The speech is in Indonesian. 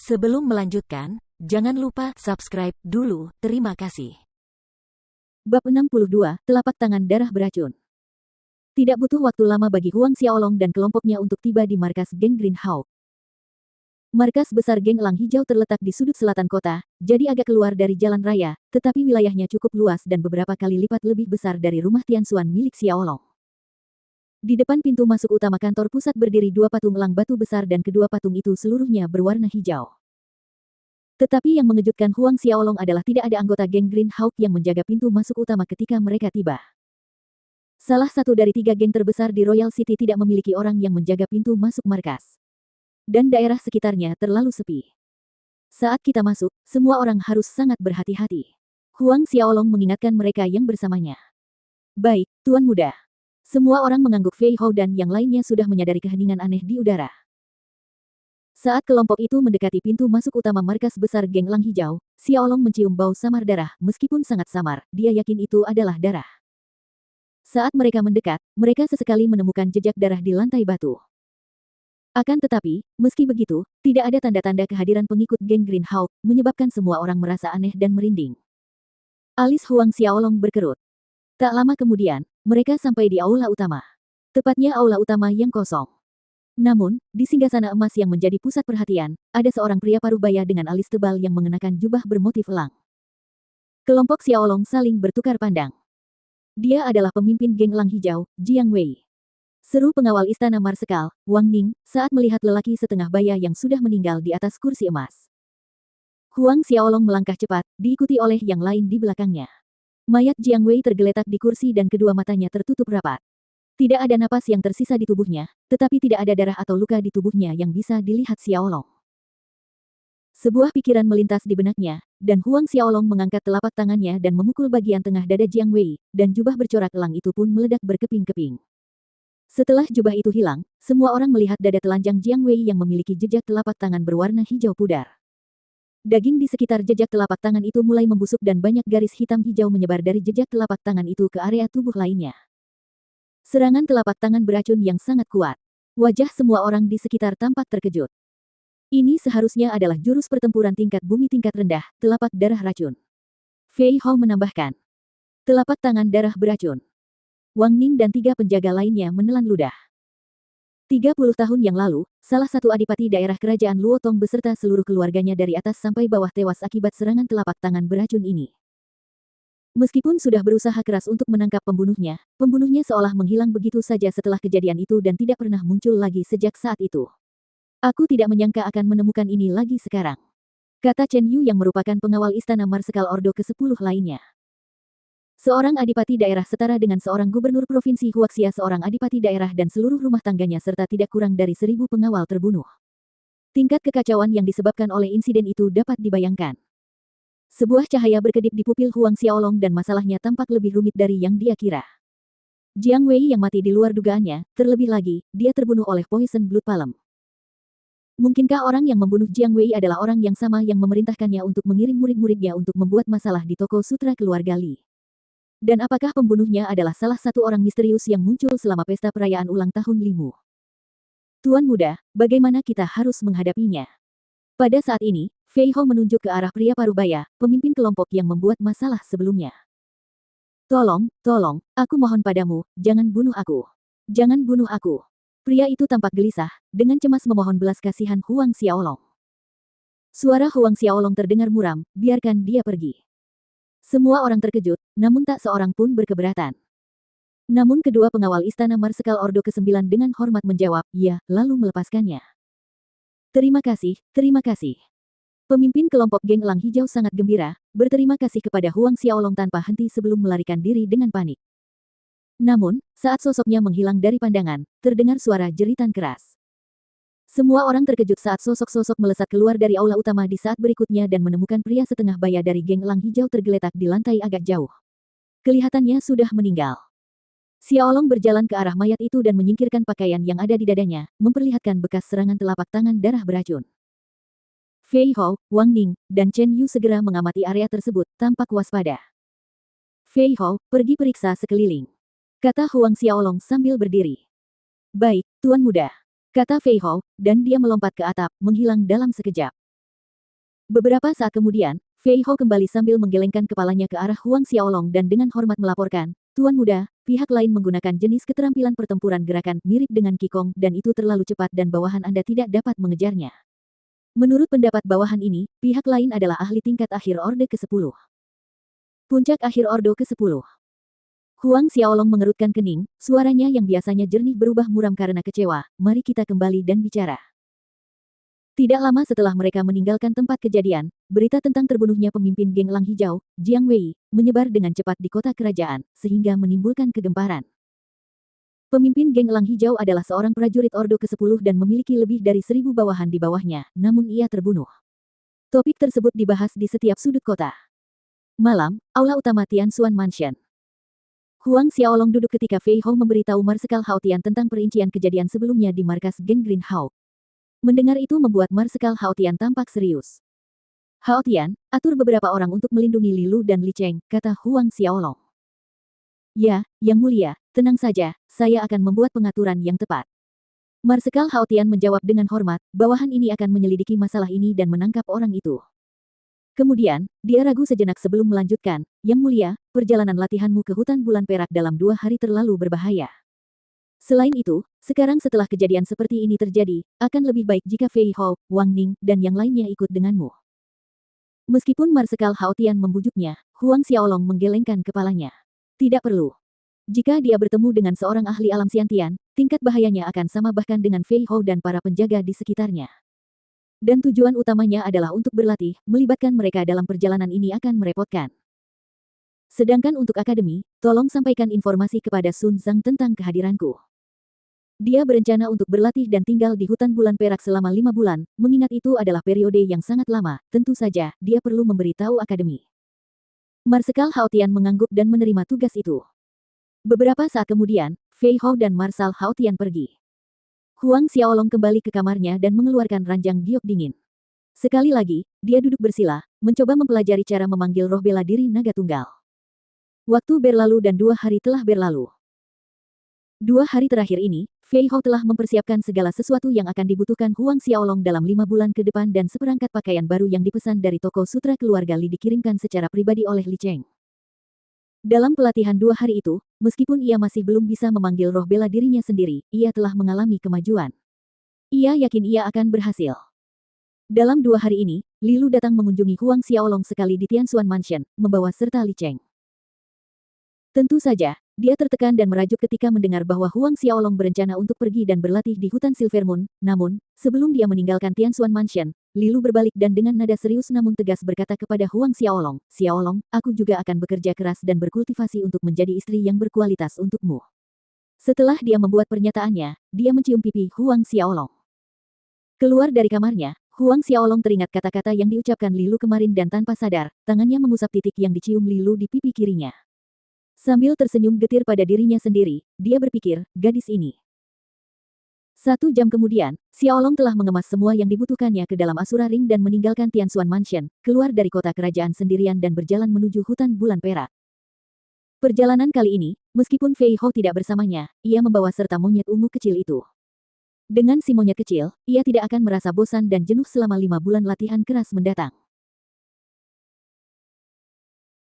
Sebelum melanjutkan, jangan lupa subscribe dulu, terima kasih. Bab 62, Telapak Tangan Darah Beracun. Tidak butuh waktu lama bagi Huang Xiaolong dan kelompoknya untuk tiba di markas geng Green Hawk. Markas besar geng Elang Hijau terletak di sudut selatan kota, jadi agak keluar dari jalan raya, tetapi wilayahnya cukup luas dan beberapa kali lipat lebih besar dari rumah Tianxuan milik Xiaolong. Di depan pintu masuk utama kantor pusat berdiri dua patung elang batu besar dan kedua patung itu seluruhnya berwarna hijau. Tetapi yang mengejutkan Huang Xiaolong adalah tidak ada anggota geng Green Hawk yang menjaga pintu masuk utama ketika mereka tiba. Salah satu dari tiga geng terbesar di Royal City tidak memiliki orang yang menjaga pintu masuk markas. Dan daerah sekitarnya terlalu sepi. Saat kita masuk, semua orang harus sangat berhati-hati. Huang Xiaolong mengingatkan mereka yang bersamanya. Baik, Tuan Muda. Semua orang mengangguk. Fei Hao dan yang lainnya sudah menyadari keheningan aneh di udara. Saat kelompok itu mendekati pintu masuk utama markas besar geng Elang Hijau, Xiaolong mencium bau samar darah, meskipun sangat samar, dia yakin itu adalah darah. Saat mereka mendekat, mereka sesekali menemukan jejak darah di lantai batu. Akan tetapi, meski begitu, tidak ada tanda-tanda kehadiran pengikut geng Green Hawk, menyebabkan semua orang merasa aneh dan merinding. Alis Huang Xiaolong berkerut. Tak lama kemudian, mereka sampai di aula utama. Tepatnya aula utama yang kosong. Namun, di singgasana emas yang menjadi pusat perhatian, ada seorang pria parubaya dengan alis tebal yang mengenakan jubah bermotif elang. Kelompok Xiaolong saling bertukar pandang. Dia adalah pemimpin geng Elang Hijau, Jiang Wei. Seru pengawal istana Marsekal, Wang Ning, saat melihat lelaki setengah baya yang sudah meninggal di atas kursi emas. Huang Xiaolong melangkah cepat, diikuti oleh yang lain di belakangnya. Mayat Jiang Wei tergeletak di kursi dan kedua matanya tertutup rapat. Tidak ada napas yang tersisa di tubuhnya, tetapi tidak ada darah atau luka di tubuhnya yang bisa dilihat Xiaolong. Sebuah pikiran melintas di benaknya, dan Huang Xiaolong mengangkat telapak tangannya dan memukul bagian tengah dada Jiang Wei, dan jubah bercorak elang itu pun meledak berkeping-keping. Setelah jubah itu hilang, semua orang melihat dada telanjang Jiang Wei yang memiliki jejak telapak tangan berwarna hijau pudar. Daging di sekitar jejak telapak tangan itu mulai membusuk dan banyak garis hitam hijau menyebar dari jejak telapak tangan itu ke area tubuh lainnya. Serangan telapak tangan beracun yang sangat kuat. Wajah semua orang di sekitar tampak terkejut. Ini seharusnya adalah jurus pertempuran tingkat bumi tingkat rendah, telapak darah racun. Fei Hao menambahkan. Telapak tangan darah beracun. Wang Ning dan tiga penjaga lainnya menelan ludah. 30 tahun yang lalu, salah satu adipati daerah kerajaan Luotong beserta seluruh keluarganya dari atas sampai bawah tewas akibat serangan telapak tangan beracun ini. Meskipun sudah berusaha keras untuk menangkap pembunuhnya seolah menghilang begitu saja setelah kejadian itu dan tidak pernah muncul lagi sejak saat itu. Aku tidak menyangka akan menemukan ini lagi sekarang. Kata Chen Yu yang merupakan pengawal istana Marsekal Ordo ke-10 lainnya. Seorang adipati daerah setara dengan seorang gubernur provinsi Huaxia, seorang adipati daerah dan seluruh rumah tangganya serta tidak kurang dari 1000 pengawal terbunuh. Tingkat kekacauan yang disebabkan oleh insiden itu dapat dibayangkan. Sebuah cahaya berkedip di pupil Huang Xiaolong dan masalahnya tampak lebih rumit dari yang dia kira. Jiang Wei yang mati di luar dugaannya, terlebih lagi, dia terbunuh oleh Poison Blood Palm. Mungkinkah orang yang membunuh Jiang Wei adalah orang yang sama yang memerintahkannya untuk mengirim murid-muridnya untuk membuat masalah di toko sutra keluarga Li? Dan apakah pembunuhnya adalah salah satu orang misterius yang muncul selama pesta perayaan ulang tahun Limu? Tuan Muda, bagaimana kita harus menghadapinya? Pada saat ini, Fei Hao menunjuk ke arah pria parubaya, pemimpin kelompok yang membuat masalah sebelumnya. Tolong, aku mohon padamu, jangan bunuh aku. Jangan bunuh aku. Pria itu tampak gelisah, dengan cemas memohon belas kasihan Huang Xiaolong. Suara Huang Xiaolong terdengar muram, biarkan dia pergi. Semua orang terkejut, namun tak seorang pun berkeberatan. Namun kedua pengawal istana Marsekal Ordo ke-9 dengan hormat menjawab, ya, lalu melepaskannya. Terima kasih, terima kasih. Pemimpin kelompok geng Elang Hijau sangat gembira, berterima kasih kepada Huang Xiaolong tanpa henti sebelum melarikan diri dengan panik. Namun, saat sosoknya menghilang dari pandangan, terdengar suara jeritan keras. Semua orang terkejut saat sosok-sosok melesat keluar dari aula utama di saat berikutnya dan menemukan pria setengah baya dari geng Elang Hijau tergeletak di lantai agak jauh. Kelihatannya sudah meninggal. Xiaolong berjalan ke arah mayat itu dan menyingkirkan pakaian yang ada di dadanya, memperlihatkan bekas serangan telapak tangan darah beracun. Fei Hao, Wang Ning, dan Chen Yu segera mengamati area tersebut, tampak waspada. Fei Hao, pergi periksa sekeliling. Kata Huang Xiaolong sambil berdiri. Baik, Tuan Muda. Kata Fei Hao, dan dia melompat ke atap, menghilang dalam sekejap. Beberapa saat kemudian, Fei Hao kembali sambil menggelengkan kepalanya ke arah Huang Xiaolong dan dengan hormat melaporkan, Tuan Muda, pihak lain menggunakan jenis keterampilan pertempuran gerakan mirip dengan Qigong dan itu terlalu cepat dan bawahan Anda tidak dapat mengejarnya. Menurut pendapat bawahan ini, pihak lain adalah ahli tingkat akhir Orde ke-10. Puncak akhir Ordo ke-10. Huang Xiaolong mengerutkan kening, suaranya yang biasanya jernih berubah muram karena kecewa. Mari kita kembali dan bicara. Tidak lama setelah mereka meninggalkan tempat kejadian, berita tentang terbunuhnya pemimpin geng Lang Hijau, Jiang Wei, menyebar dengan cepat di kota kerajaan, sehingga menimbulkan kegemparan. Pemimpin geng Lang Hijau adalah seorang prajurit Ordo ke-10 dan memiliki lebih dari 1000 bawahan di bawahnya, namun ia terbunuh. Topik tersebut dibahas di setiap sudut kota. Malam, aula utama Tianshuan Mansion. Huang Xiaolong duduk ketika Fei Hao memberitahu Marsekal Hao Tian tentang perincian kejadian sebelumnya di markas geng Green Hawk. Mendengar itu membuat Marsekal Hao Tian tampak serius. Hao Tian, atur beberapa orang untuk melindungi Li Lu dan Li Cheng, kata Huang Xiaolong. Ya, Yang Mulia, tenang saja, saya akan membuat pengaturan yang tepat. Marsekal Hao Tian menjawab dengan hormat, bawahan ini akan menyelidiki masalah ini dan menangkap orang itu. Kemudian, dia ragu sejenak sebelum melanjutkan, Yang Mulia, perjalanan latihanmu ke hutan bulan perak dalam 2 hari terlalu berbahaya. Selain itu, sekarang setelah kejadian seperti ini terjadi, akan lebih baik jika Fei Hao, Wang Ning, dan yang lainnya ikut denganmu. Meskipun Marsekal Hao Tian membujuknya, Huang Xiaolong menggelengkan kepalanya. Tidak perlu. Jika dia bertemu dengan seorang ahli alam Xiantian, tingkat bahayanya akan sama bahkan dengan Fei Hao dan para penjaga di sekitarnya. Dan tujuan utamanya adalah untuk berlatih, melibatkan mereka dalam perjalanan ini akan merepotkan. Sedangkan untuk akademi, tolong sampaikan informasi kepada Sun Zhang tentang kehadiranku. Dia berencana untuk berlatih dan tinggal di hutan bulan perak selama 5 bulan, mengingat itu adalah periode yang sangat lama, tentu saja, dia perlu memberitahu akademi. Marsekal Hao Tian mengangguk dan menerima tugas itu. Beberapa saat kemudian, Fei Hao dan Marshal Hao Tian pergi. Huang Xiaolong kembali ke kamarnya dan mengeluarkan ranjang giok dingin. Sekali lagi, dia duduk bersila, mencoba mempelajari cara memanggil roh bela diri naga tunggal. Waktu berlalu dan 2 hari telah berlalu. 2 hari terakhir ini, Fei Hao telah mempersiapkan segala sesuatu yang akan dibutuhkan Huang Xiaolong dalam 5 bulan ke depan dan seperangkat pakaian baru yang dipesan dari toko sutra keluarga Li dikirimkan secara pribadi oleh Li Cheng. Dalam pelatihan 2 hari itu, meskipun ia masih belum bisa memanggil roh bela dirinya sendiri, ia telah mengalami kemajuan. Ia yakin ia akan berhasil. Dalam 2 hari ini, Li Lu datang mengunjungi Huang Xiaolong sekali di Tianshuan Mansion, membawa serta Li Cheng. Tentu saja, dia tertekan dan merajuk ketika mendengar bahwa Huang Xiaolong berencana untuk pergi dan berlatih di hutan Silver Moon. Namun, sebelum dia meninggalkan Tianshuan Mansion, Li Lu berbalik dan dengan nada serius namun tegas berkata kepada Huang Xiaolong, Xiaolong, aku juga akan bekerja keras dan berkultivasi untuk menjadi istri yang berkualitas untukmu. Setelah dia membuat pernyataannya, dia mencium pipi Huang Xiaolong. Keluar dari kamarnya, Huang Xiaolong teringat kata-kata yang diucapkan Li Lu kemarin dan tanpa sadar, tangannya mengusap titik yang dicium Li Lu di pipi kirinya. Sambil tersenyum getir pada dirinya sendiri, dia berpikir, gadis ini. 1 jam kemudian, Xiaolong telah mengemas semua yang dibutuhkannya ke dalam Asura Ring dan meninggalkan Tianshuan Mansion, keluar dari kota kerajaan sendirian dan berjalan menuju hutan bulan perak. Perjalanan kali ini, meskipun Fei Hao tidak bersamanya, ia membawa serta monyet ungu kecil itu. Dengan si monyet kecil, ia tidak akan merasa bosan dan jenuh selama 5 bulan latihan keras mendatang.